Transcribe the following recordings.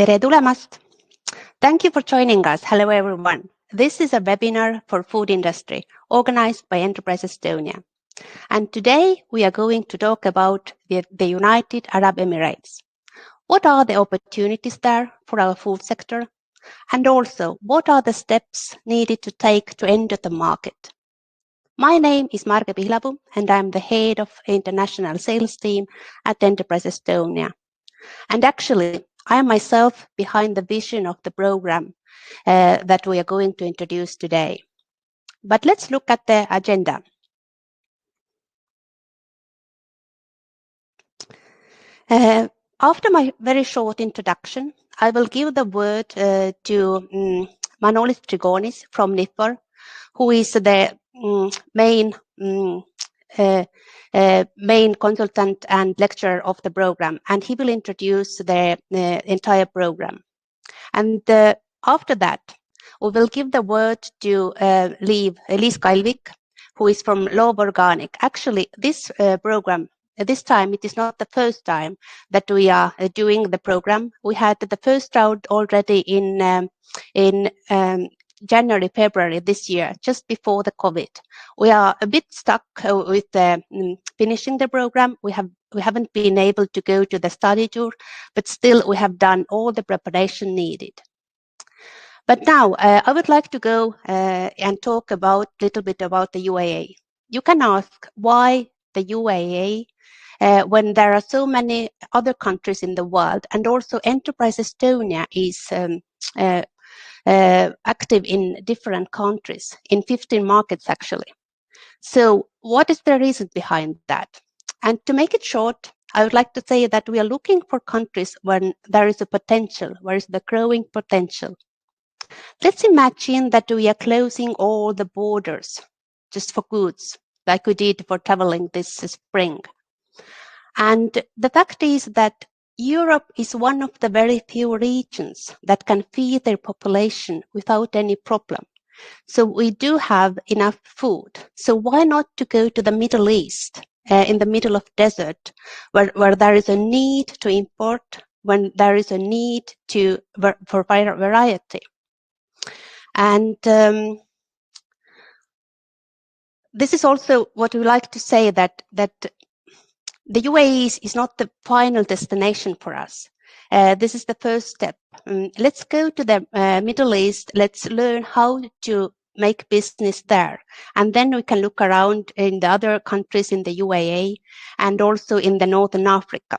Tere tulemast! Thank you for joining us. Hello everyone. This is a webinar for food industry organized by Enterprise Estonia. And today we are going to talk about the United Arab Emirates. What are the opportunities there for our food sector? And also, what are the steps needed to take to enter the market? My name is Marge Pihlapuu and I'm the head of international sales team at Enterprise Estonia. And actually, I am myself behind the vision of the program that we are going to introduce today. But let's look at the agenda. After my very short introduction, I will give the word to Manolis Trigkonis from Nifor, who is the main consultant and lecturer of the program, and he will introduce the entire program. And after that, we will give the word to Liis Kalvik, who is from Loov Organic. Actually, this program, this time, it is not the first time that we are doing the program. We had the first round already in January, February this year, just before the COVID. We are a bit stuck with finishing the program. We haven't been able to go to the study tour, but still we have done all the preparation needed. But now I would like to go and talk a little bit about the UAE. You can ask why the UAE when there are so many other countries in the world, and also Enterprise Estonia is active in different countries, in 15 markets actually. So what is the reason behind that? And to make it short, I would like to say that we are looking for countries when there is a potential, where is the growing potential. Let's imagine that we are closing all the borders just for goods, like we did for traveling this spring. And the fact is that Europe is one of the very few regions that can feed their population without any problem. So we do have enough food. So why not to go to the Middle East, in the middle of desert, where there is a need to import, when there is a need for variety. And this is also what we like to say, that the UAE is not the final destination for us. This is the first step. Let's go to the Middle East. Let's learn how to make business there. And then we can look around in the other countries in the UAE and also in the Northern Africa.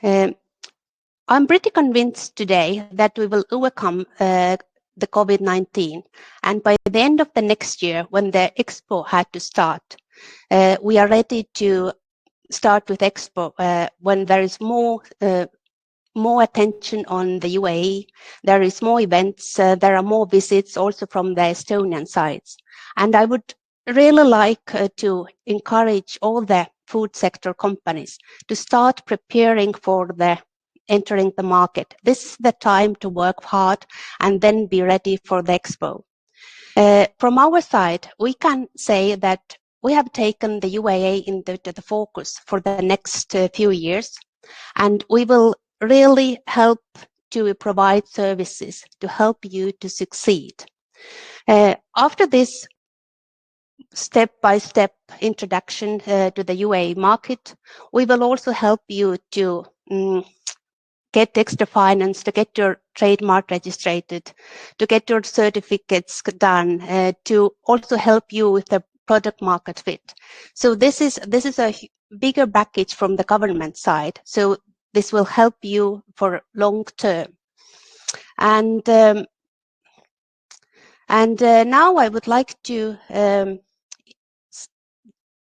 I'm pretty convinced today that we will overcome the COVID-19. And by the end of the next year, when the expo had to start, we are ready to start with expo when there is more attention on the UAE, there is more events, there are more visits also from the Estonian sides. And I would really like to encourage all the food sector companies to start preparing for entering the market. This is the time to work hard and then be ready for the expo. From our side, we can say that we have taken the UAE into the focus for the next few years, and we will really help to provide services to help you to succeed. After this step-by-step introduction to the UAE market, we will also help you to get extra finance, to get your trademark registered, to get your certificates done, to also help you with the product market fit. So this is a bigger package from the government side. So this will help you for long term. And now I would like to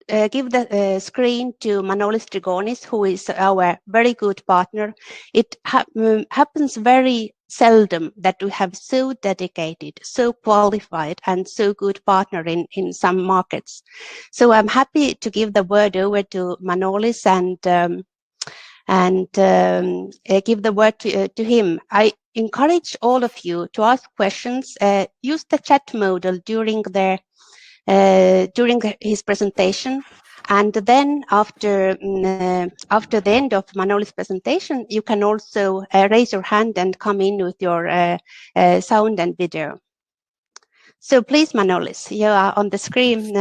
give the screen to Manolis Trigkonis, who is our very good partner. It happens very seldom that we have so dedicated, so qualified, and so good partner in some markets. So I'm happy to give the word over to Manolis and give the word to him. I encourage all of you to ask questions. Use the chat modal during his presentation, And then after the end of Manolis' presentation, you can also raise your hand and come in with your sound and video. So please, Manolis, you are on the screen.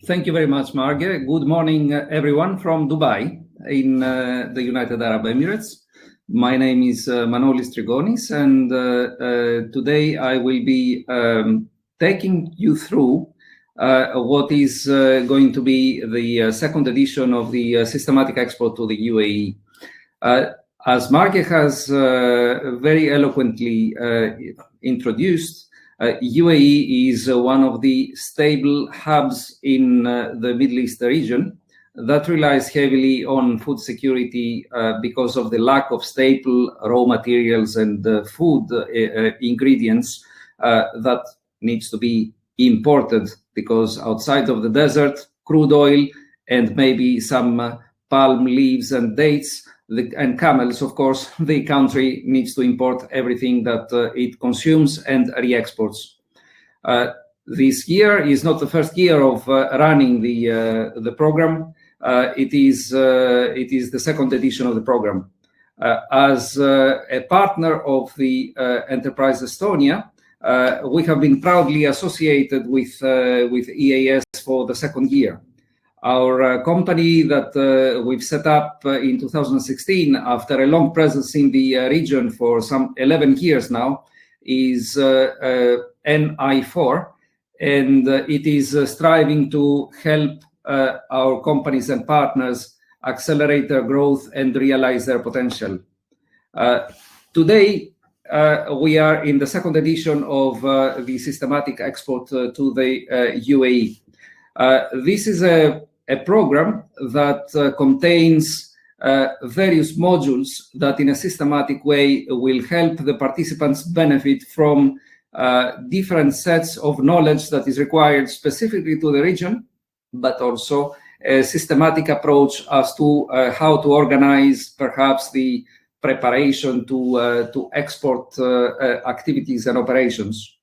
Thank you very much, Marge. Good morning, everyone from Dubai in the United Arab Emirates. My name is Manolis Trigkonis, and today I will be taking you through what is going to be the second edition of the systematic export to the UAE. As Marge has very eloquently introduced, UAE is one of the stable hubs in the Middle East region that relies heavily on food security because of the lack of staple raw materials and food ingredients that needs to be imported, because outside of the desert, crude oil and maybe some palm leaves and dates and camels, of course, the country needs to import everything that it consumes and re-exports. This year is not the first year of running the program. It is the second edition of the program. As a partner of the Enterprise Estonia, we have been proudly associated with EAS for the second year. Our company that we've set up in 2016 after a long presence in the region for some 11 years now is NI4, and it is striving to help our companies and partners accelerate their growth and realize their potential. Today, we are in the second edition of the systematic export to the UAE. This is a program that contains various modules that in a systematic way will help the participants benefit from different sets of knowledge that is required specifically to the region, but also a systematic approach as to how to organize perhaps the preparation to export activities and operations.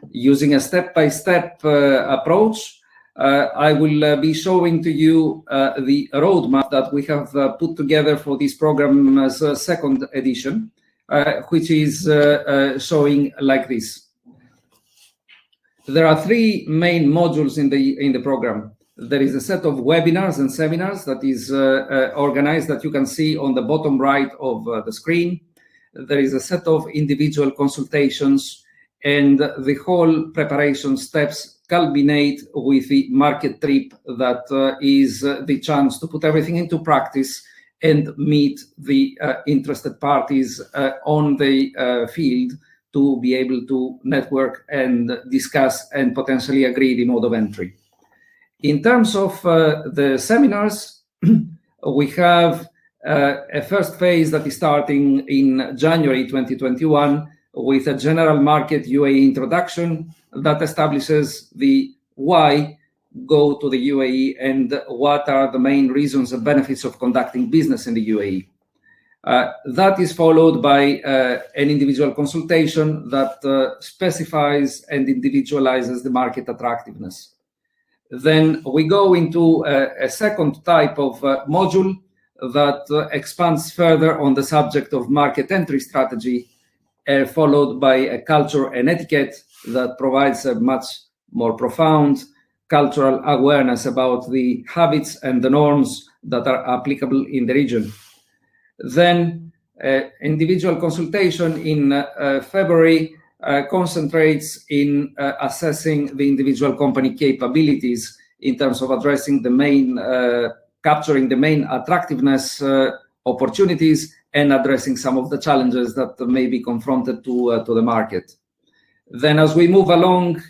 Using a step-by-step approach, I will be showing to you the roadmap that we have put together for this program's second edition, which is showing like this. There are three main modules in the program. There is a set of webinars and seminars that is organized that you can see on the bottom right of the screen. There is a set of individual consultations, and the whole preparation steps culminate with the market trip that is the chance to put everything into practice and meet the interested parties on the field to be able to network and discuss and potentially agree the mode of entry. In terms of the seminars, we have a first phase that is starting in January 2021 with a general market UAE introduction that establishes the why go to the UAE and what are the main reasons and benefits of conducting business in the UAE. That is followed by an individual consultation that specifies and individualizes the market attractiveness. Then we go into a second type of module that expands further on the subject of market entry strategy, followed by a culture and etiquette that provides a much more profound cultural awareness about the habits and the norms that are applicable in the region. Then individual consultation in February concentrates in assessing the individual company capabilities in terms of addressing the main, capturing the main attractiveness opportunities and addressing some of the challenges that may be confronted to the market. Then as we move along,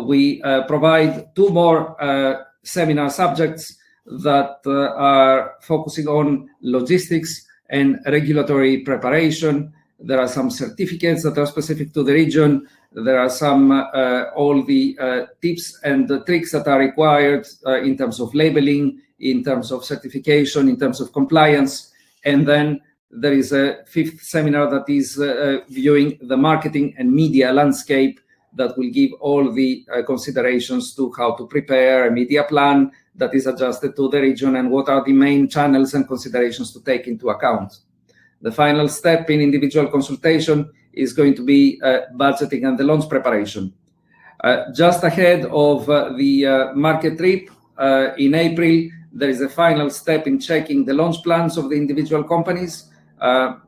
we provide two more seminar subjects that are focusing on logistics and regulatory preparation. There are some certificates that are specific to the region. There are some all the tips and the tricks that are required in terms of labeling, in terms of certification, in terms of compliance. And then there is a fifth seminar that is viewing the marketing and media landscape that will give all the considerations to how to prepare a media plan that is adjusted to the region and what are the main channels and considerations to take into account. The final step in individual consultation is going to be budgeting and the launch preparation. Just ahead of the market trip in April, there is a final step in checking the launch plans of the individual companies,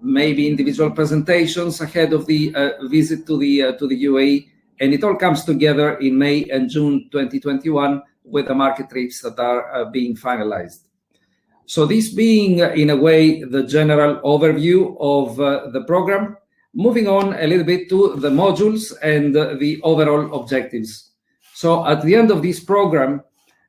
maybe individual presentations ahead of the visit to the UAE, and it all comes together in May and June 2021 with the market trips that are being finalized. So this being, in a way, the general overview of the program, moving on a little bit to the modules and the overall objectives. So at the end of this program,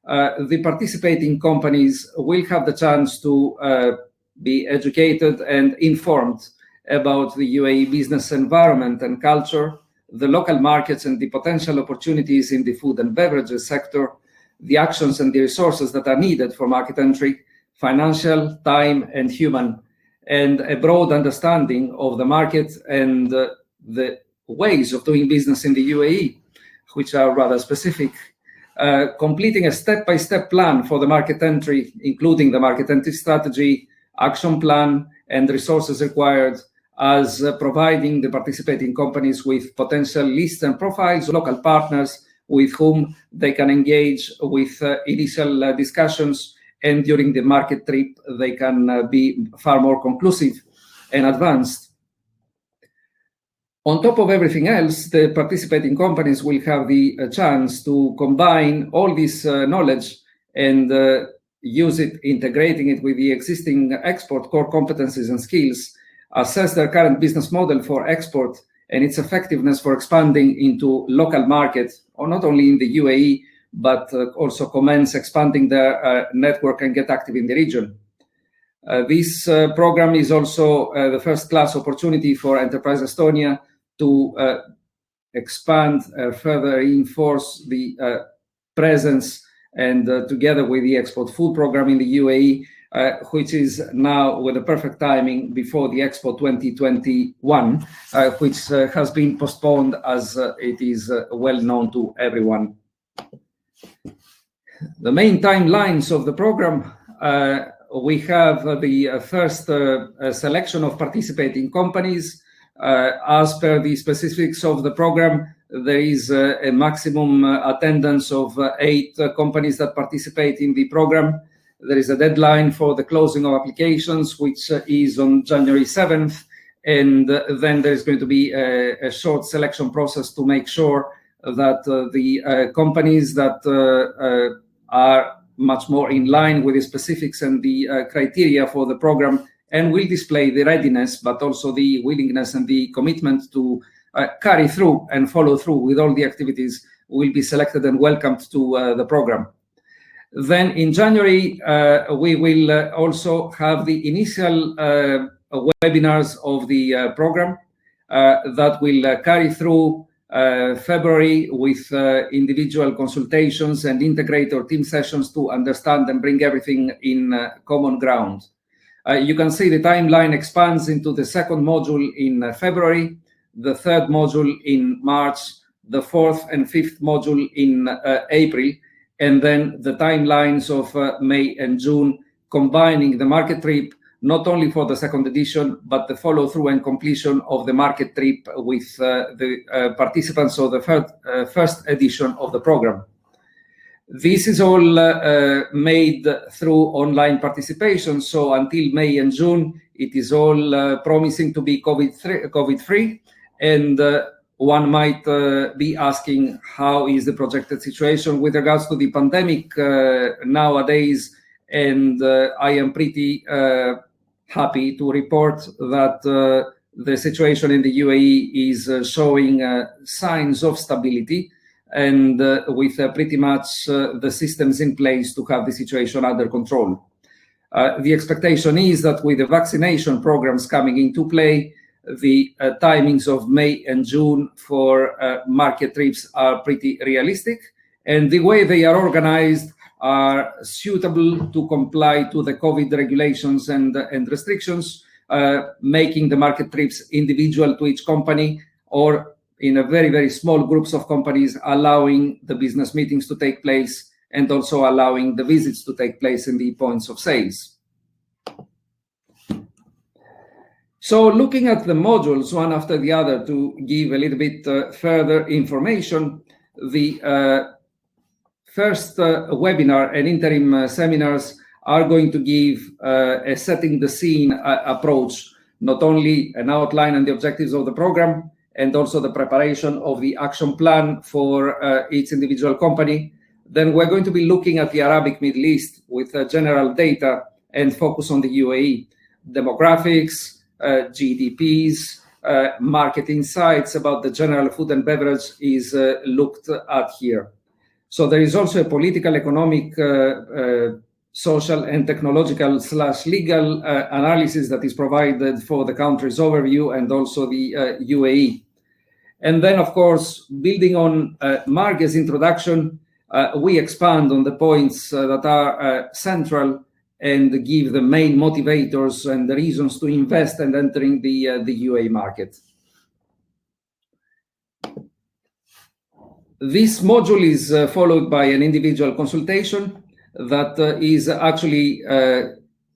the participating companies will have the chance to be educated and informed about the UAE business environment and culture, the local markets and the potential opportunities in the food and beverages sector, the actions and the resources that are needed for market entry, financial, time, and human, and a broad understanding of the market and the ways of doing business in the UAE, which are rather specific. Completing a step-by-step plan for the market entry, including the market entry strategy, action plan, and resources required, as providing the participating companies with potential lists and profiles, local partners with whom they can engage with initial discussions, and during the market trip, they can be far more conclusive and advanced. On top of everything else, the participating companies will have the chance to combine all this knowledge and use it, integrating it with the existing export core competencies and skills, assess their current business model for export and its effectiveness for expanding into local markets, or not only in the UAE, but also commence expanding their network and get active in the region. This program is also the first-class opportunity for Enterprise Estonia to expand, further reinforce the presence and together with the export food program in the UAE, which is now with the perfect timing before the Expo 2021, which has been postponed as it is well known to everyone. The main timelines of the program, we have the first selection of participating companies. As per the specifics of the program, there is a maximum attendance of 8 companies that participate in the program. There is a deadline for the closing of applications, which is on January 7th. And then there's going to be a short selection process to make sure that the companies that are much more in line with the specifics and the criteria for the program and will display the readiness, but also the willingness and the commitment to carry through and follow through with all the activities will be selected and welcomed to the program. Then in January, we will also have the initial webinars of the program that will carry through February with individual consultations and integrator team sessions to understand and bring everything in common ground. You can see the timeline expands into the second module in February, the third module in March, the fourth and fifth module in April, and then the timelines of May and June, combining the market trip, not only for the second edition, but the follow-through and completion of the market trip with the participants of the first edition of the program. This is all made through online participation, so until May and June, it is all promising to be COVID-free, and one might be asking how is the projected situation with regards to the pandemic nowadays, and I am pretty happy to report that the situation in the UAE is showing signs of stability, and with pretty much the systems in place to have the situation under control. The expectation is that with the vaccination programs coming into play, the timings of May and June for market trips are pretty realistic, and the way they are organized are suitable to comply to the COVID regulations and restrictions, making the market trips individual to each company or in a very, very small groups of companies, allowing the business meetings to take place and also allowing the visits to take place in the points of sales. So looking at the modules one after the other to give a little bit further information, the first webinar and interim seminars are going to give a setting the scene approach, not only an outline and the objectives of the program, and also the preparation of the action plan for each individual company. Then we're going to be looking at the Arabic Middle East with general data and focus on the UAE, demographics, GDPs, market insights about the general food and beverage is looked at here. So there is also a political, economic, social and technological / legal analysis that is provided for the country's overview and also the UAE. And then, of course, building on Marge's introduction, we expand on the points that are central and give the main motivators and the reasons to invest and entering the UAE market. This module is followed by an individual consultation that is actually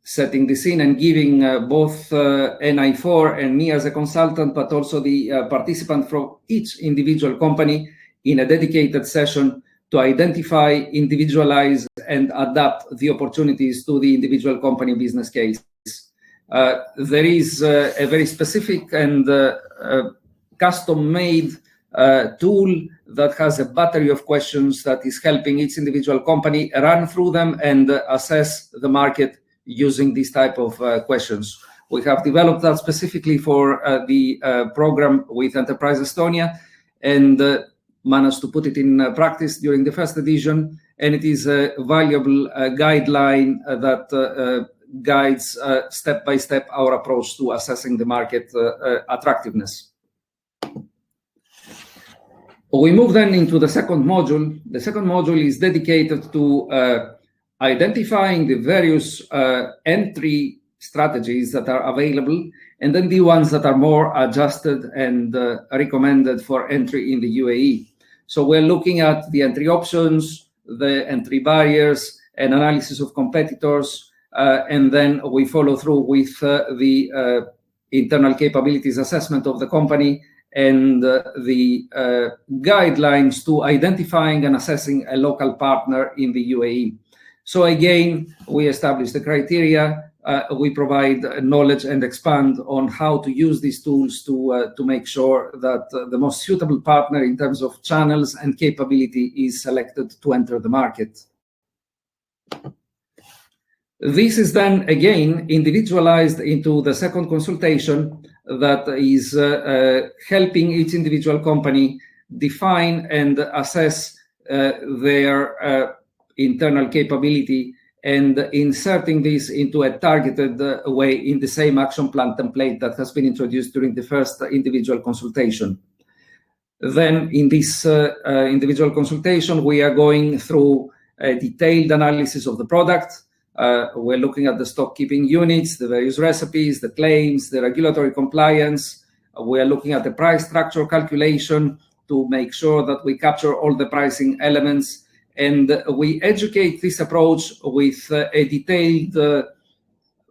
setting the scene and giving both NI4 and me as a consultant, but also the participant from each individual company in a dedicated session to identify, individualize, and adapt the opportunities to the individual company business case. There is a very specific and custom-made tool that has a battery of questions that is helping each individual company run through them and assess the market using these type of questions. We have developed that specifically for the program with Enterprise Estonia and managed to put it in practice during the first edition. And it is a valuable guideline that guides step by step our approach to assessing the market attractiveness. We move then into the second module. The second module is dedicated to identifying the various entry strategies that are available, and then the ones that are more adjusted and recommended for entry in the UAE. So we're looking at the entry options, the entry barriers, and analysis of competitors, and then we follow through with the internal capabilities assessment of the company and the guidelines to identifying and assessing a local partner in the UAE. So again, we establish the criteria, we provide knowledge and expand on how to use these tools to make sure that the most suitable partner in terms of channels and capability is selected to enter the market. This is then again individualized into the second consultation that is helping each individual company define and assess their internal capability and inserting this into a targeted way in the same action plan template that has been introduced during the first individual consultation. Then in this individual consultation, we are going through a detailed analysis of the product. We're looking at the stock keeping units, the various recipes, the claims, the regulatory compliance. We're looking at the price structure calculation to make sure that we capture all the pricing elements. And we educate this approach with a detailed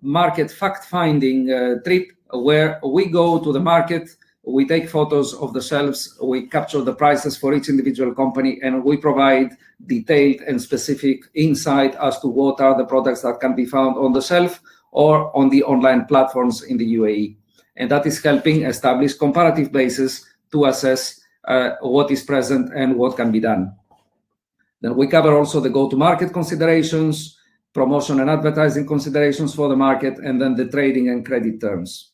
market fact-finding trip where we go to the market, we take photos of the shelves, we capture the prices for each individual company, and we provide detailed and specific insight as to what are the products that can be found on the shelf or on the online platforms in the UAE. And that is helping establish comparative basis to assess what is present and what can be done. Then we cover also the go-to-market considerations, promotion and advertising considerations for the market, and then the trading and credit terms.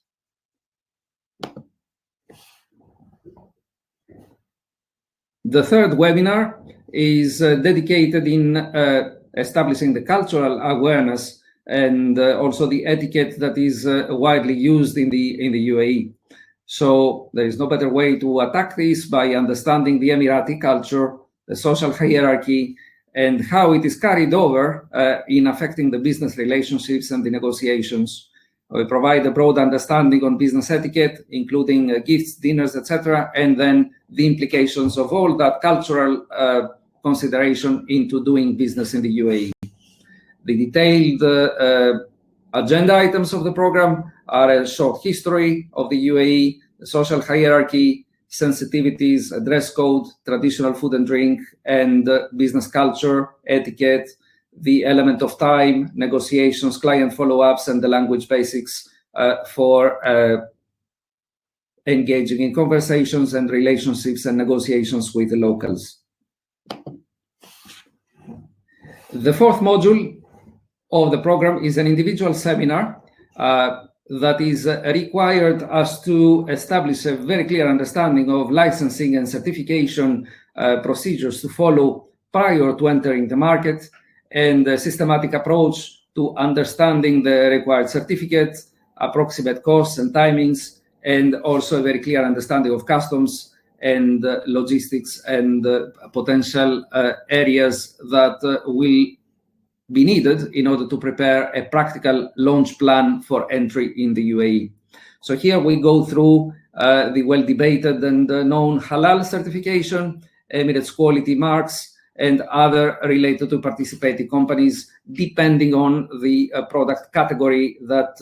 The third webinar is dedicated in establishing the cultural awareness and also the etiquette that is widely used in the UAE. So there is no better way to attack this by understanding the Emirati culture, the social hierarchy, and how it is carried over in affecting the business relationships and the negotiations. We provide a broad understanding on business etiquette, including gifts, dinners, etc., and then the implications of all that cultural consideration into doing business in the UAE. The detailed agenda items of the program are a short history of the UAE, the social hierarchy, sensitivities, a dress code, traditional food and drink, and business culture, etiquette, the element of time, negotiations, client follow-ups, and the language basics for engaging in conversations and relationships and negotiations with the locals. The fourth module of the program is an individual seminar that is required us to establish a very clear understanding of licensing and certification procedures to follow prior to entering the market, and a systematic approach to understanding the required certificates, approximate costs and timings, and also a very clear understanding of customs and logistics and potential areas that will be needed in order to prepare a practical launch plan for entry in the UAE. So here we go through the well-debated and known halal certification, Emirates quality marks, and other related to participating companies, depending on the product category that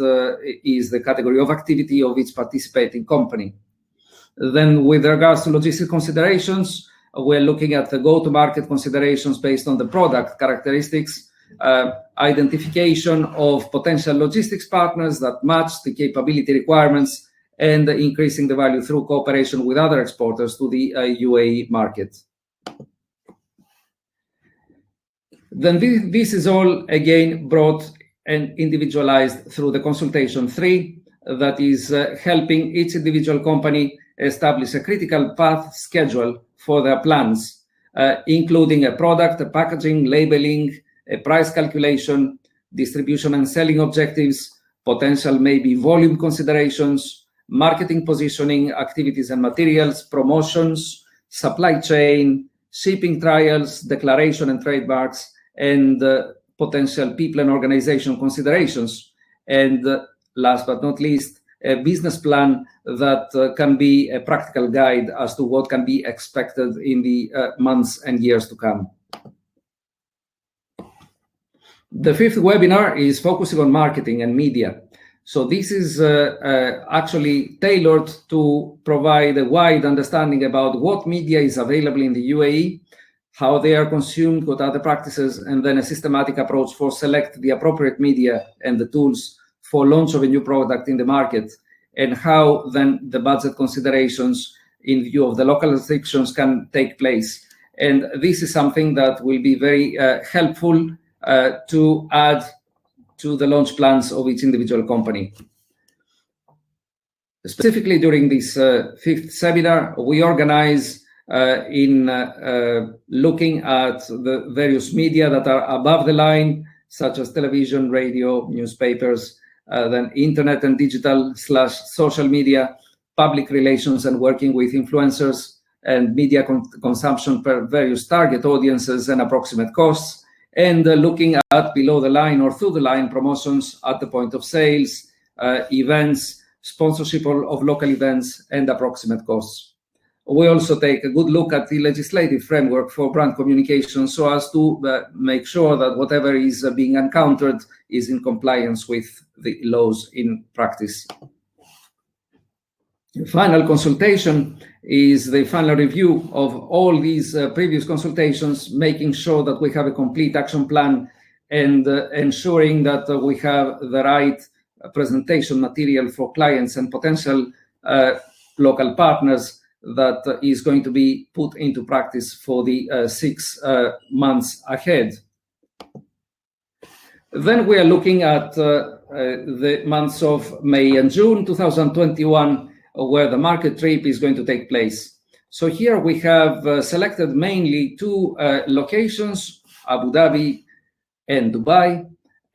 is the category of activity of each participating company. Then with regards to logistic considerations, we're looking at the go-to-market considerations based on the product characteristics, identification of potential logistics partners that match the capability requirements, and increasing the value through cooperation with other exporters to the UAE market. Then this is all again brought and individualized through the Consultation 3 that is helping each individual company establish a critical path schedule for their plans, including a product, a packaging, labeling, a price calculation, distribution and selling objectives, potential maybe volume considerations, marketing positioning, activities and materials, promotions, supply chain, shipping trials, declaration and trademarks, and potential people and organization considerations. And last but not least, a business plan that can be a practical guide as to what can be expected in the months and years to come. The fifth webinar is focusing on marketing and media. So this is actually tailored to provide a wide understanding about what media is available in the UAE, how they are consumed, what are the practices, and then a systematic approach for select the appropriate media and the tools for launch of a new product in the market, and how then the budget considerations in view of the local restrictions can take place. And this is something that will be very helpful to add to the launch plans of each individual company. Specifically during this fifth seminar, we organize in looking at the various media that are above the line, such as television, radio, newspapers, then internet and digital / social media, public relations and working with influencers, and media consumption per various target audiences and approximate costs, and looking at below the line or through the line promotions at the point of sales, events, sponsorship of local events, and approximate costs. We also take a good look at the legislative framework for brand communication so as to make sure that whatever is being encountered is in compliance with the laws in practice. The final consultation is the final review of all these previous consultations, making sure that we have a complete action plan and ensuring that we have the right presentation material for clients and potential local partners that is going to be put into practice for the 6 months ahead. Then we are looking at the months of May and June 2021, where the market trip is going to take place. So here we have selected mainly 2 locations, Abu Dhabi and Dubai,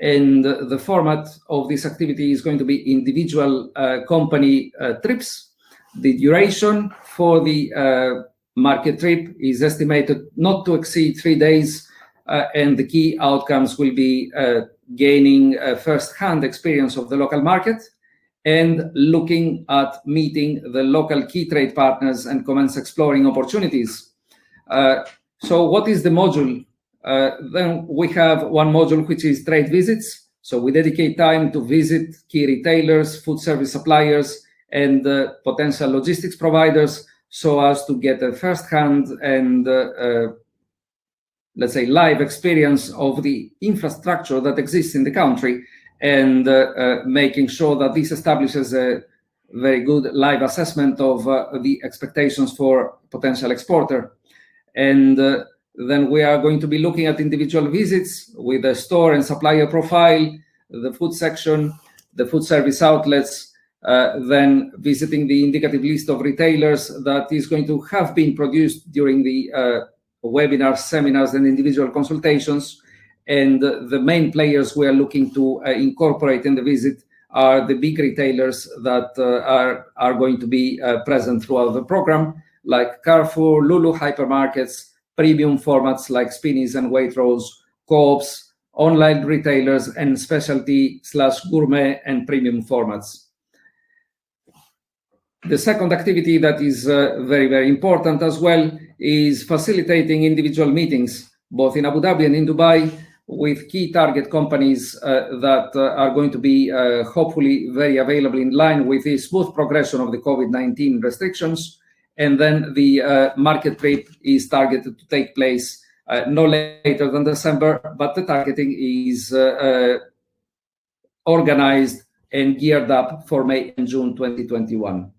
and the format of this activity is going to be individual company trips. The duration for the market trip is estimated not to exceed 3 days, and the key outcomes will be gaining a first-hand experience of the local market and looking at meeting the local key trade partners and commence exploring opportunities. So what is the module? Then we have one module which is trade visits. So we dedicate time to visit key retailers, food service suppliers, and potential logistics providers, so as to get a first-hand and let's say live experience of the infrastructure that exists in the country, and making sure that this establishes a very good live assessment of the expectations for potential exporter. And then we are going to be looking at individual visits with a store and supplier profile, the food section, the food service outlets, then visiting the indicative list of retailers that is going to have been produced during the webinars, seminars, and individual consultations. And the main players we are looking to incorporate in the visit are the big retailers that are going to be present throughout the program, like Carrefour, Lulu hypermarkets, premium formats like Spinneys and Waitrose, co-ops, online retailers, and specialty/gourmet and premium formats. The second activity that is very, very important as well is facilitating individual meetings, both in Abu Dhabi and in Dubai, with key target companies that are going to be hopefully very available in line with the smooth progression of the COVID-19 restrictions. And then the market trip is targeted to take place no later than December, but the targeting is organized and geared up for May and June 2021.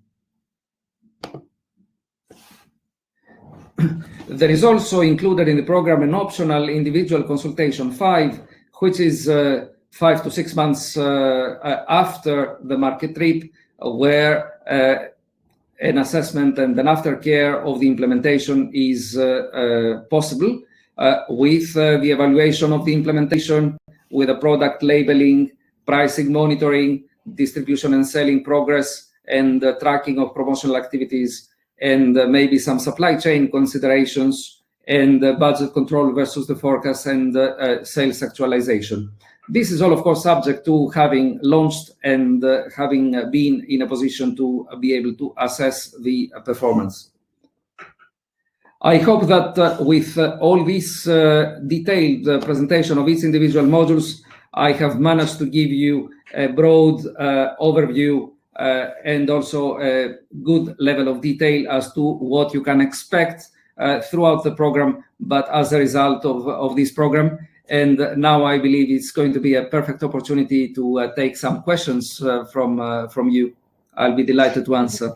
There is also included in the program an optional individual consultation 5, which is 5 to 6 months after the market trip, where an assessment and an aftercare of the implementation is possible, with the evaluation of the implementation, with a product labeling, pricing monitoring, distribution and selling progress, and tracking of promotional activities, and maybe some supply chain considerations, and budget control versus the forecast, and sales actualization. This is all, of course, subject to having launched and having been in a position to be able to assess the performance. I hope that with all this detailed presentation of each individual modules, I have managed to give you a broad overview and also a good level of detail as to what you can expect throughout the program, but as a result of this program. And now I believe it's going to be a perfect opportunity to take some questions from you. I'll be delighted to answer.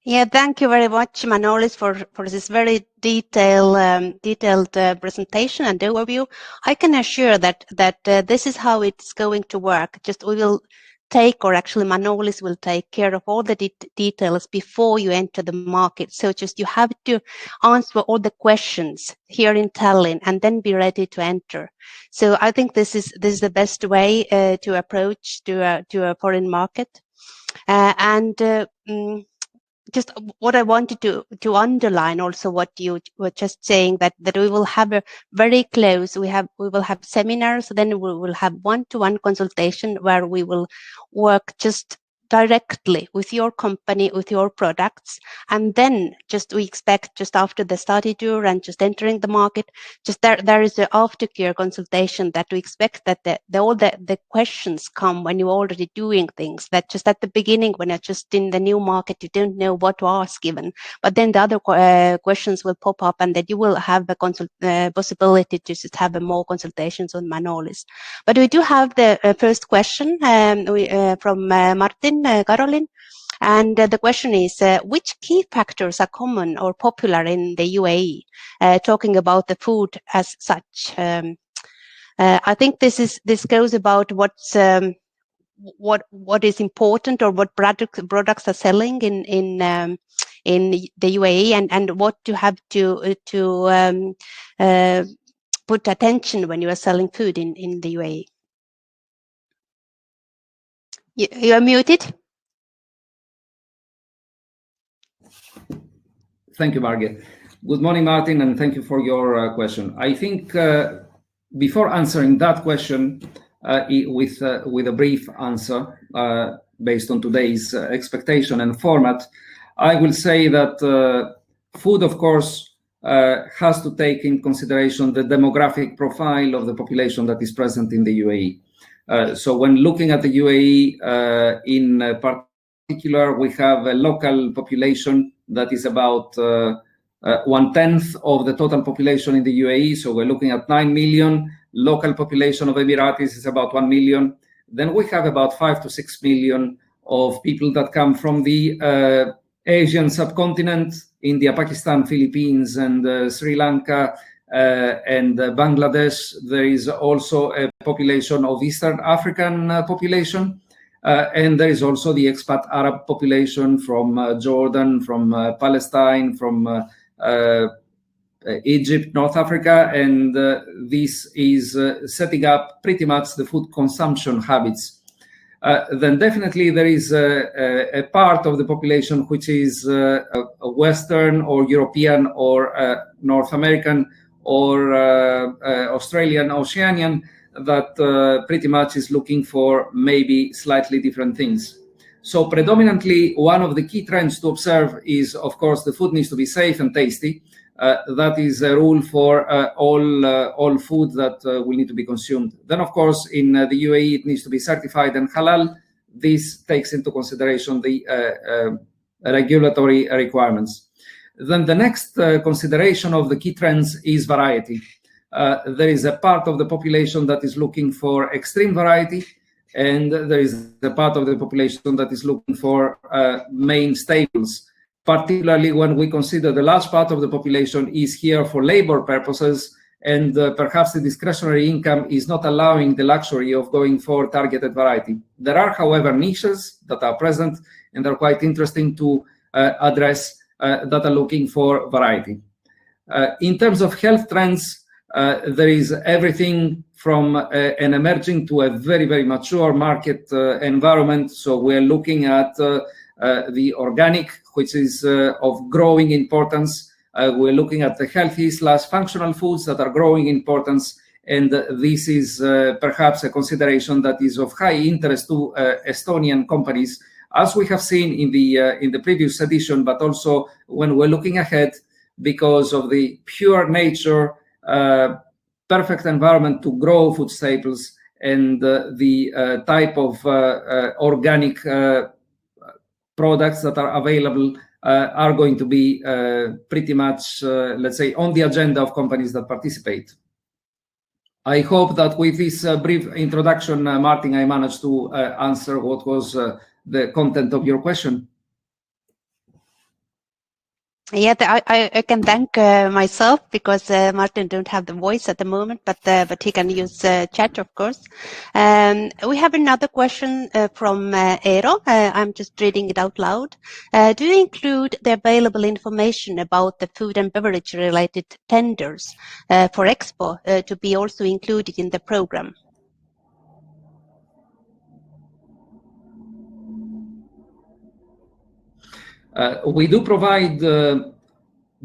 Yeah, thank you very much, Manolis, for this very detailed presentation and overview. I can assure that this is how it's going to work. Just we will take, or actually Manolis will take care of all the details before you enter the market. So just you have to answer all the questions here in Tallinn and then be ready to enter. So I think this is the best way to approach to a foreign market. Just what I wanted to underline also what you were just saying, that we will have a very close, we will have seminars, then we will have one-to-one consultation where we will work just directly with your company, with your products, and then just we expect just after the study tour and just entering the market, just there is an aftercare consultation that we expect that all the questions come when you're already doing things, that just at the beginning when you're just in the new market you don't know what to ask even, but then the other questions will pop up, and that you will have a possibility to just have more consultations on Manolis. But we do have the first question from Martin Caroline, and the question is, which key factors are common or popular in the UAE, talking about the food as such? I think this goes about what is important, or what products are selling in the UAE, and what you have to put attention when you are selling food in the UAE. You are muted. Thank you, Margaret. Good morning, Martin, and thank you for your question. I think before answering that question with a brief answer, based on today's expectation and format, I will say that food, of course, has to take in consideration the demographic profile of the population that is present in the UAE. So when looking at the UAE in particular, we have a local population that is about 1/10 of the total population in the UAE. So we're looking at 9 million. Local population of Emiratis is about 1 million. Then we have about 5 to 6 million of people that come from the Asian subcontinent, India, Pakistan, Philippines, and Sri Lanka, and Bangladesh. There is also a population of Eastern African population, and there is also the expat Arab population from Jordan, from Palestine, from Egypt, North Africa, and this is setting up pretty much the food consumption habits. Then definitely there is a part of the population which is Western or European or North American or Australian, Oceanian, that pretty much is looking for maybe slightly different things. So predominantly, one of the key trends to observe is, of course, the food needs to be safe and tasty. That is a rule for all food that will need to be consumed. Then, of course, in the UAE, it needs to be certified and halal. This takes into consideration the regulatory requirements. Then the next consideration of the key trends is variety. There is a part of the population that is looking for extreme variety, and there is a part of the population that is looking for main staples. Particularly when we consider the large part of the population is here for labor purposes, and perhaps the discretionary income is not allowing the luxury of going for targeted variety. There are, however, niches that are present and are quite interesting to address that are looking for variety. In terms of health trends, there is everything from an emerging to a very, very mature market environment. So we're looking at the organic, which is of growing importance. We're looking at the healthy/functional foods that are growing importance, and this is perhaps a consideration that is of high interest to Estonian companies, as we have seen in the previous edition, but also when we're looking ahead, because of the pure nature, perfect environment to grow food staples, and the type of organic products that are available are going to be pretty much, let's say, on the agenda of companies that participate. I hope that with this brief introduction, Martin, I managed to answer what was the content of your question. Yeah, I can thank myself, because Martin don't have the voice at the moment, but he can use chat, of course. We have another question from Eero. I'm just reading it out loud. Do you include the available information about the food and beverage related tenders for Expo to be also included in the program? We do provide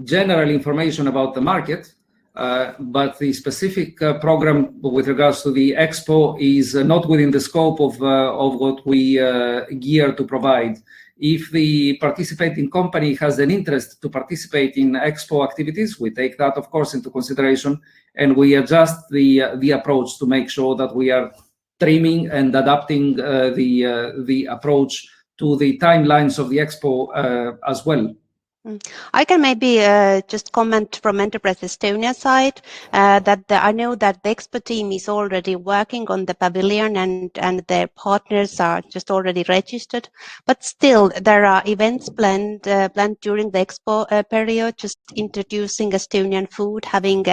general information about the market, but the specific program with regards to the Expo is not within the scope of what we gear to provide. If the participating company has an interest to participate in Expo activities, we take that, of course, into consideration, and we adjust the approach to make sure that we are trimming and adapting the approach to the timelines of the Expo as well. I can maybe just comment from Enterprise Estonia side that I know that the Expo team is already working on the pavilion, and their partners are just already registered. But still, there are events planned during the Expo period, just introducing Estonian food, having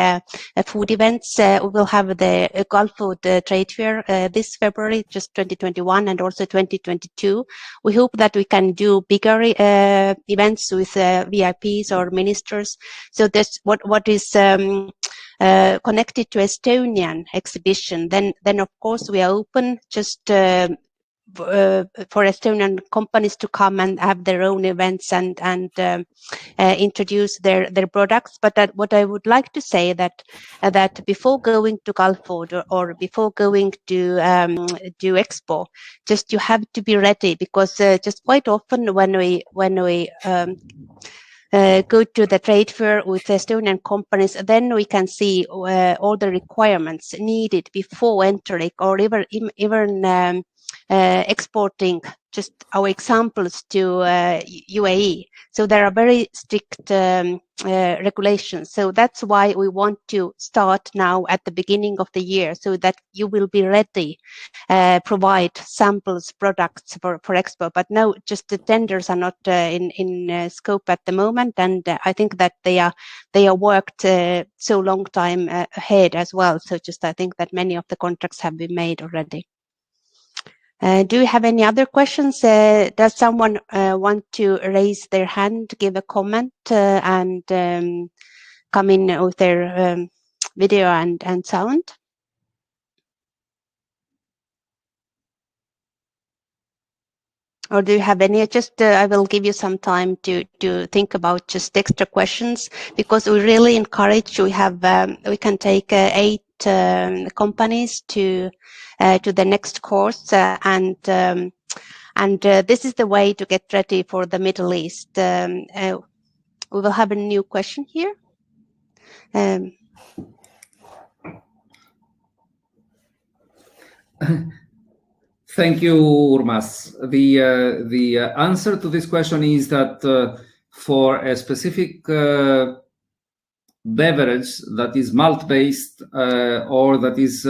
food events. We will have the Gulf Food Trade Fair this February, just 2021, and also 2022. We hope that we can do bigger events with VIPs or ministers. So that's what is connected to Estonian exhibition. Then of course we are open. Just for Estonian companies to come and have their own events and introduce their products. But what I would like to say that before going to Gulfood or before going to do Expo, just you have to be ready, because just quite often when we go to the trade fair with Estonian companies, then we can see all the requirements needed before entering or even exporting just our examples to UAE. So there are very strict regulations. So that's why we want to start now at the beginning of the year, so that you will be ready, provide samples, products for Expo. But no, just the tenders are not in scope at the moment, and I think that they are worked so long time ahead as well. So just I think that many of the contracts have been made already. Do you have any other questions? Does someone want to raise their hand, give a comment, and come in with their video and sound? Or do you have any? Just I will give you some time to think about just extra questions, because we really encourage. We can take 8 companies to the next course, and this is the way to get ready for the Middle East. We will have a new question here. Thank you, Urmas. The answer to this question is that for a specific beverage that is malt-based or that is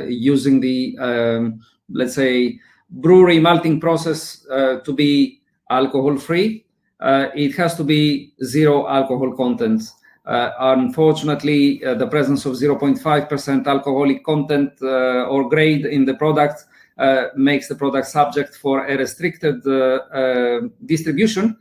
using the, let's say, brewery malting process to be alcohol-free, it has to be 0 alcohol content. Unfortunately, the presence of 0.5% alcoholic content or grade in the product makes the product subject for a restricted distribution,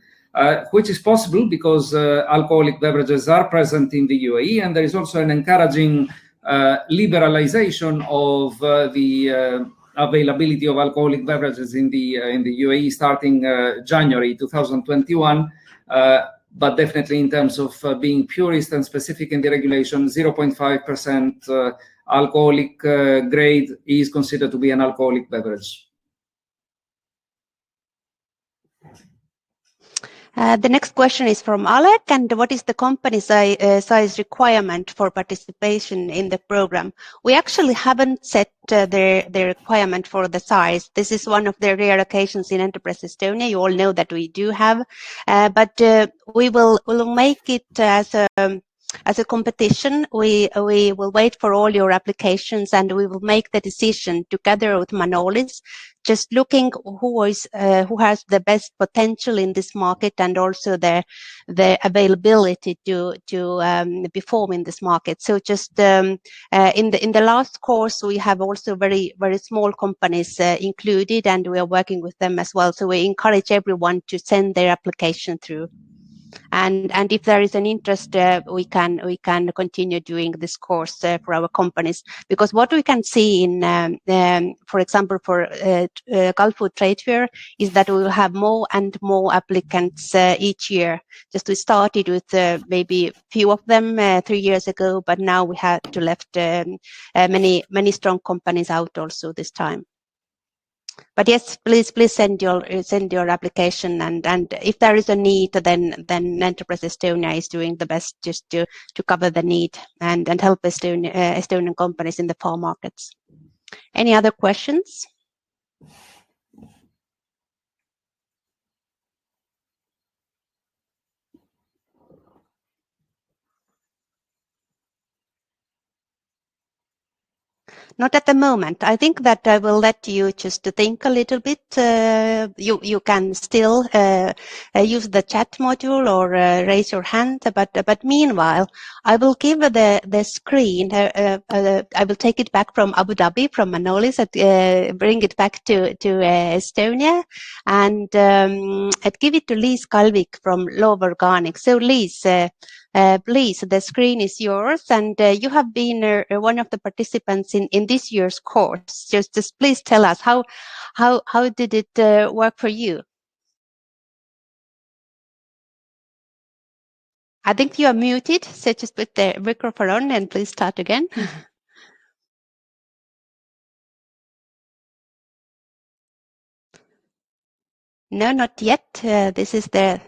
which is possible because alcoholic beverages are present in the UAE, and there is also an encouraging liberalization of the availability of alcoholic beverages in the UAE starting January 2021. But definitely in terms of being purist and specific in the regulation, 0.5% alcoholic grade is considered to be an alcoholic beverage. The next question is from Alec, and what is the company size requirement for participation in the program? We actually haven't set the requirement for the size. This is one of the rare occasions in Enterprise Estonia. You all know that we do have, but we will make it as a competition. We will wait for all your applications, and we will make the decision together with Manolis, just looking who has the best potential in this market, and also the availability to perform in this market. So just in the last course, we have also very small companies included, and we are working with them as well. So we encourage everyone to send their application through. And if there is an interest, we can continue doing this course for our companies, because what we can see in, for example, for Gulfood Trade Fair is that we will have more and more applicants each year. Just we started with maybe few of them 3 years ago, but now we have to left many strong companies out also this time. But yes, please send your application, and if there is a need, then Enterprise Estonia is doing the best just to cover the need and help Estonian companies in the farm markets. Any other questions? Not at the moment. I think that I will let you just to think a little bit. You can still use the chat module or raise your hand. But meanwhile, I will give the screen. I will take it back from Abu Dhabi, from Manolis, bring it back to Estonia, and I'd give it to Liis Kalvik from Loov Organic. So Liis, Please, the screen is yours, and you have been one of the participants in this year's course. Just please tell us how did it work for you? I think you are muted, so just put the microphone on and please start again. No, not yet. This is the...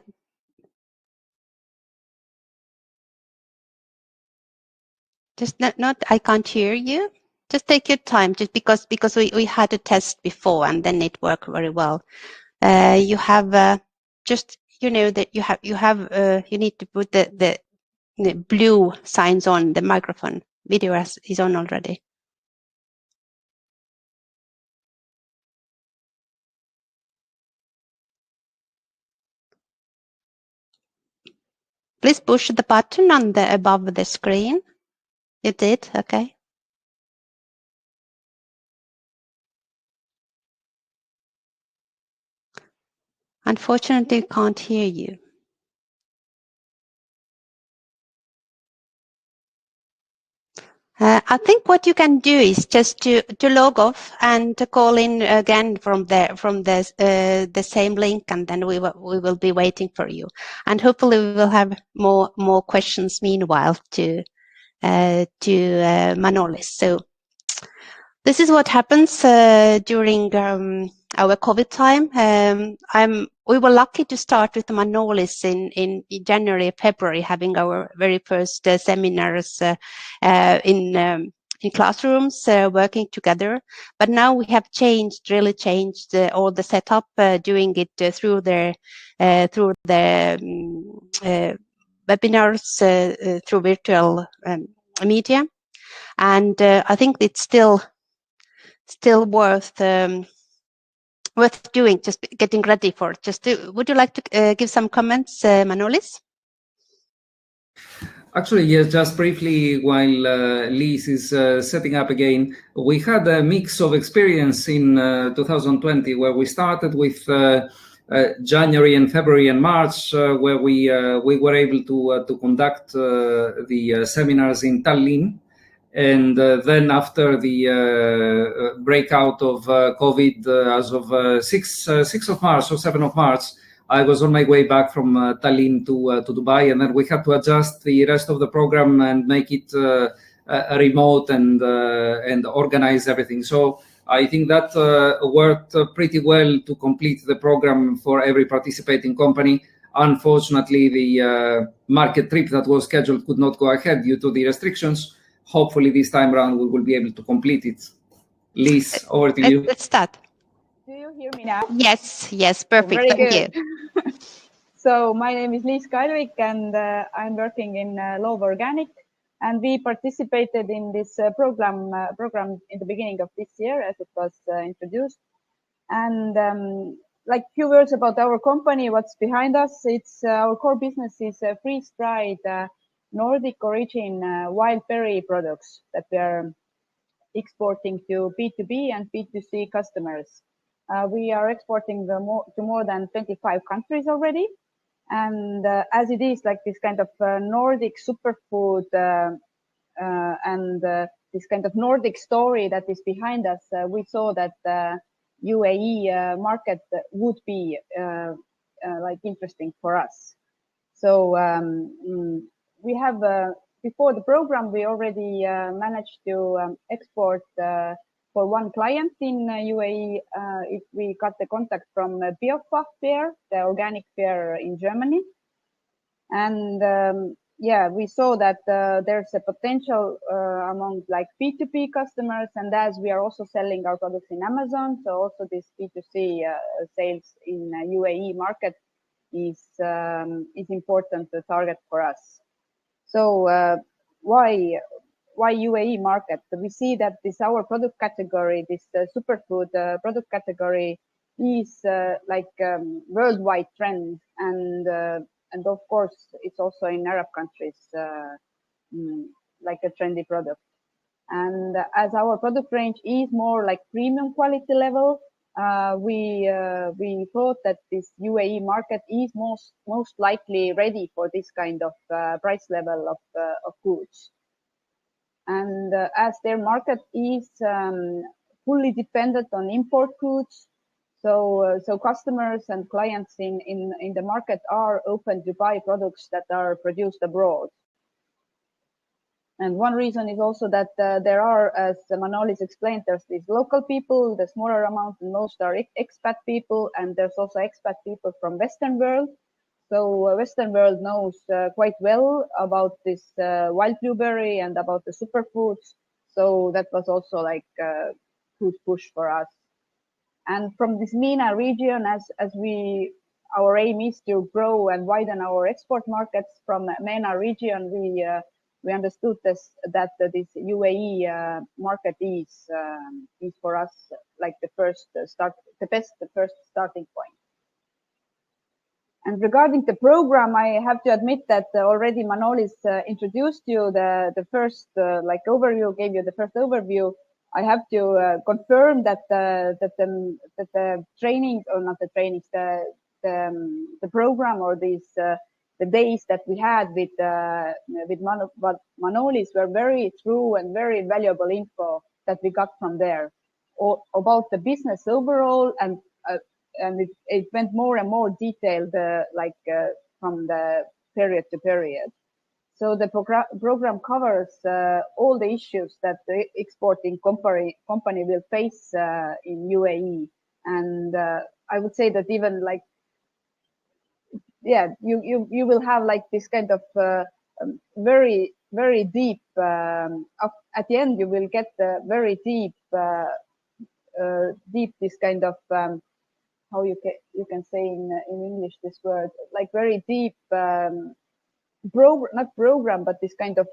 Just not, I can't hear you. Just take your time, just because we had a test before and then it worked very well. You have just, you know, that you need to put the blue signs on the microphone. Video is on already. Please push the button on the above the screen. You did, okay. Unfortunately, I can't hear you. I think what you can do is just to log off and to call in again from the same link, and then we will be waiting for you. And hopefully we will have more questions meanwhile to Manolis. So this is what happens during our COVID time. We were lucky to start with Manolis in January, February, having our very first seminars in classrooms, working together. But now we have really changed all the setup, doing it through the webinars, through virtual media. And I think it's still worth doing, just getting ready for it. Would you like to give some comments, Manolis? Actually, yes, just briefly, while Liz is setting up again, we had a mix of experience in 2020, where we started with January and February and March, where we were able to conduct the seminars in Tallinn. And then after the breakout of COVID, as of 6th of March or 7th of March, I was on my way back from Tallinn to Dubai, and then we had to adjust the rest of the program and make it remote and organize everything. So I think that worked pretty well to complete the program for every participating company. Unfortunately, the market trip that was scheduled could not go ahead due to the restrictions. Hopefully this time around we will be able to complete it. Liz, over to you. Let's start. Do you hear me now? Yes, perfect. Very Thank good. You. So my name is Liis Kailvik, and I'm working in Loov Organic, and we participated in this program in the beginning of this year as it was introduced. And like few words about our company, what's behind us. It's our core business is freeze-dried Nordic origin wild berry products that we are exporting to B2B and B2C customers. We are exporting to more than 25 countries already. And as it is like this kind of Nordic superfood and this kind of Nordic story that is behind us, we saw that UAE market would be like interesting for us. So we have before the program, we already managed to export for one client in UAE. If we got the contact from Biofach fair, the organic fair in Germany. And yeah, we saw that there's a potential among like B2B customers, and as we are also selling our products in Amazon, so also this B2C sales in UAE market is important to target for us. So why UAE market? We see that this our product category, this superfood product category, is like worldwide trend, and of course it's also in Arab countries like a trendy product. And as our product range is more like premium quality level, we thought that this UAE market is most likely ready for this kind of price level of goods. And as their market is fully dependent on import goods, so customers and clients in the market are open to buy products that are produced abroad. And one reason is also that there are, as Manolis explained, there's these local people, the smaller amount, and most are expat people, and there's also expat people from Western world. So Western world knows quite well about this wild blueberry and about the superfoods. So that was also like a good push for us. And from this MENA region, as our aim is to grow and widen our export markets from MENA region, we understood that this UAE market is for us like the first starting point. And regarding the program, I have to admit that already Manolis introduced you the first overview, gave you the first overview. I have to confirm that the training, or not the trainings, the program, or these the days that we had with Manolis were very true and very valuable info that we got from there about the business overall, and it went more and more detailed, from the period to period. So the program covers all the issues that the exporting company will face in UAE, and I would say that even like, yeah, you will have like this kind of very deep. At the end, you will get very deep this kind of how you can say in English this word, like very deep not program, but this kind of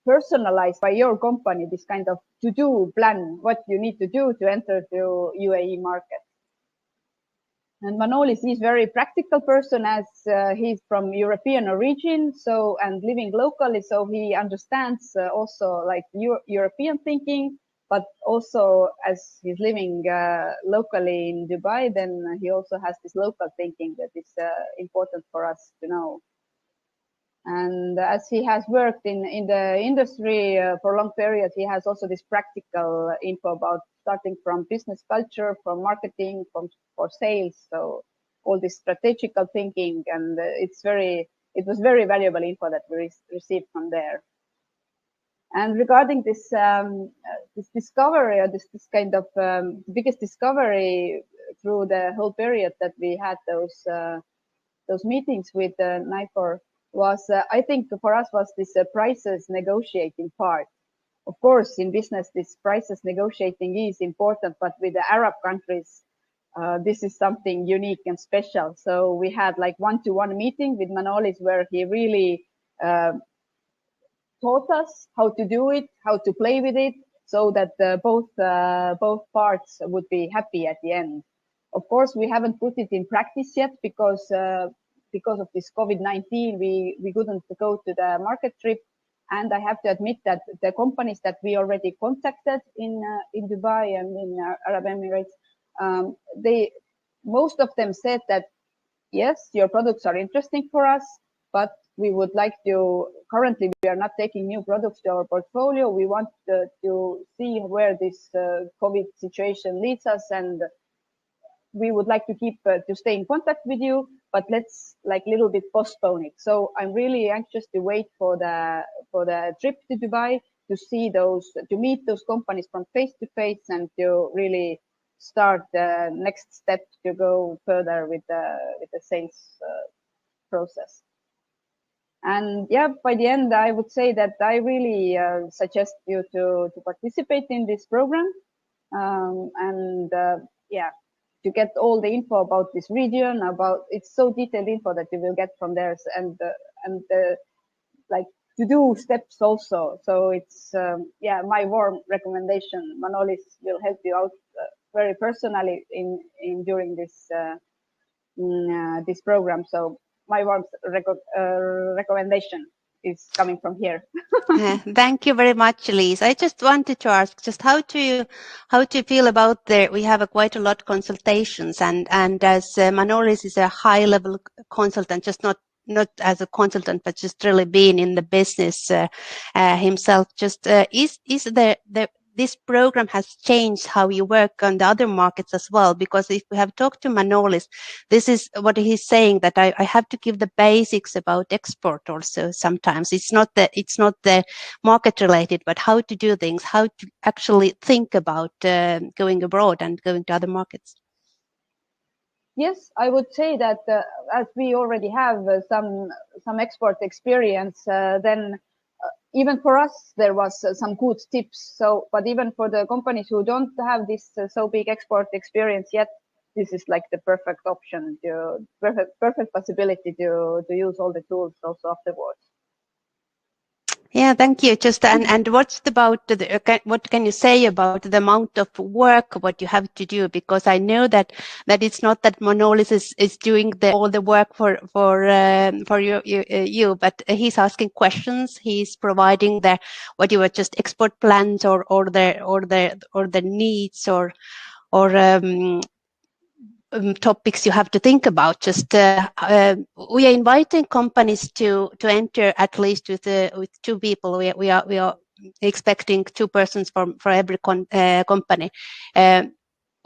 personalized by your company, this kind of to-do plan, what you need to do to enter the UAE market. And Manolis is very practical person, as he's from European origin, so, and living locally, so he understands also like European thinking, but also as he's living locally in Dubai, then he also has this local thinking that is important for us to know. And as he has worked in the industry for a long period, he has also this practical info about starting from business culture, from marketing, for sales. So all this strategical thinking, and it was very valuable info that we received from there. And regarding this this discovery, or this kind of biggest discovery through the whole period that we had those meetings with Nifor, was I think for us was this prices negotiating part. Of course, in business, this prices negotiating is important, but with the Arab countries, this is something unique and special. So we had like one-to-one meeting with Manolis, where he really taught us how to do it, how to play with it, so that both parts would be happy at the end. Of course, we haven't put it in practice yet because of this COVID-19, we couldn't go to the market trip. And I have to admit that the companies that we already contacted in Dubai and in Arab Emirates, most of them said that, yes, your products are interesting for us, but we would like to, currently we are not taking new products to our portfolio. We want to see where this COVID situation leads us, and we would like to keep to stay in contact with you, but let's like little bit postpone it. So I'm really anxious to wait for the trip to Dubai, to see to meet those companies from face to face, and to really start the next step to go further with the sales process. And yeah, by the end, I would say that I really suggest you to participate in this program, yeah, to get all the info about this region, it's so detailed info that you will get from there, and like to do steps also. So it's yeah, my warm recommendation. Manolis will help you out very personally during this this program. So my warm recommendation. is coming from here. Thank you very much, Liis. I just wanted to ask, just how do you feel about we have quite a lot of consultations, and as Manolis is a high level consultant, just not as a consultant, but just really being in the business himself. Just is this program has changed how you work on the other markets as well? Because if we have talked to Manolis, this is what he's saying, that I have to give the basics about export also sometimes. It's not the market related, but how to do things, how to actually think about going abroad and going to other markets. Yes, I would say that as we already have some export experience, then even for us, there was some good tips. So, but even for the companies who don't have this so big export experience yet, this is like the perfect option, perfect possibility to use all the tools also afterwards. Yeah, thank you. Just and what's about what can you say about the amount of work what you have to do? Because I know that it's not that Manolis is doing all the work for you, but he's asking questions. He's providing what you were just export plans or the needs or topics you have to think about. Just we are inviting companies to enter at least with 2 people. We are expecting 2 persons for every company.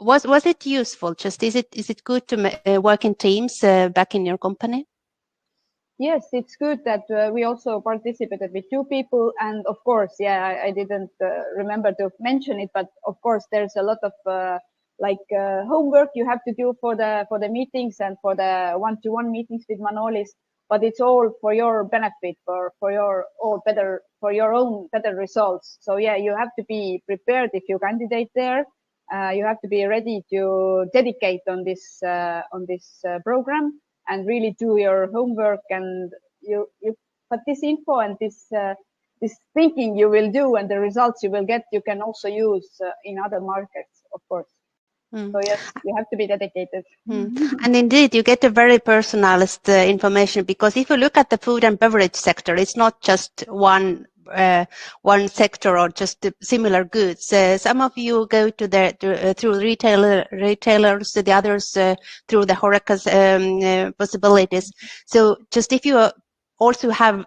Was it useful? Just is it good to work in teams back in your company? Yes, it's good that we also participated with 2 people, and of course, yeah, I didn't remember to mention it, but of course, there's a lot of homework you have to do for the meetings and for the one-to-one meetings with Manolis, but it's all for your benefit, for your own better results. So yeah, you have to be prepared if you candidate there. You have to be ready to dedicate on this program and really do your homework, and but this info and this thinking you will do and the results you will get, you can also use in other markets, of course. So yes, you have to be dedicated. And indeed, you get a very personalized information, because if you look at the food and beverage sector, it's not just one sector or just similar goods. Some of you go to through retailers, the others through the HoReCa possibilities. So just if you also have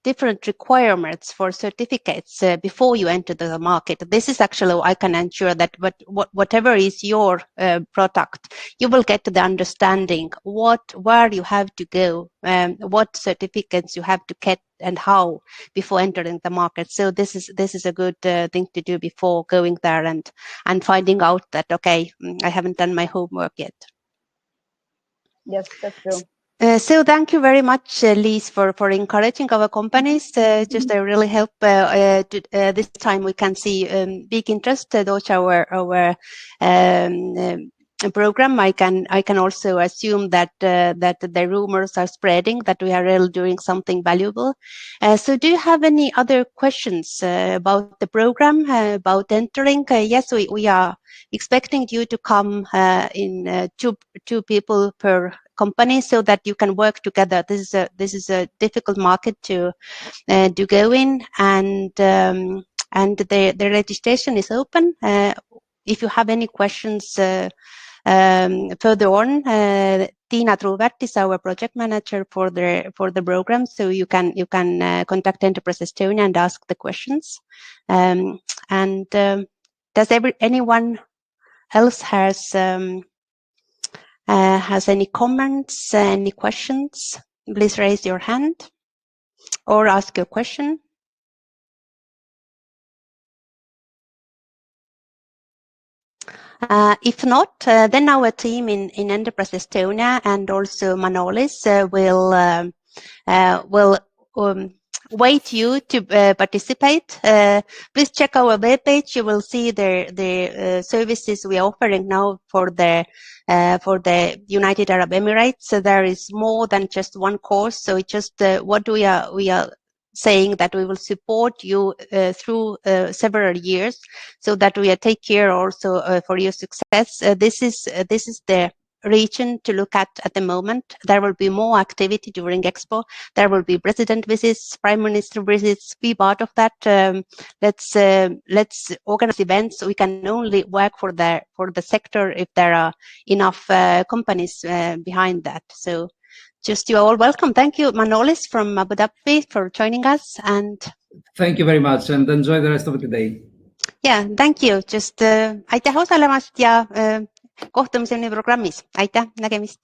different requirements for certificates before you enter the market. This is actually, I can ensure that whatever is your product, you will get the understanding where you have to go, what certificates you have to get and how before entering the market. So this is a good thing to do before going there and finding out that, okay, I haven't done my homework yet. Yes, that's true. So thank you very much, Liis, for encouraging our companies. Just really help this time we can see big interest towards our program. I can also assume that the rumors are spreading that we are really doing something valuable. So do you have any other questions about the program, about entering? Yes, we are expecting you to come in two people per company so that you can work together. This is a difficult market to go in, and the registration is open. If you have any questions further on, Tiina Truuvert is our project manager for the program, so you can contact Enterprise Estonia and ask the questions. Does anyone else has any comments, any questions? Please raise your hand or ask your question. If not, then our team in Enterprise Estonia and also Manolis will wait you to participate. Please check our webpage. You will see the services we are offering now for the United Arab Emirates. So there is more than just one course. So it's just what we are saying that we will support you through several years, so that we take care also for your success. This is the region to look at the moment. There will be more activity during Expo. There will be president visits, prime minister visits. Be part of that. Let's organize events. We can only work for the sector if there are enough companies behind that. So just you are all welcome. Thank you, Manolis from Abu Dhabi, for joining us. And thank you very much and enjoy the rest of the day. Yeah, thank you. Just aitäh osalemast ja kohtumiseni programmis. Aitäh, nägemist.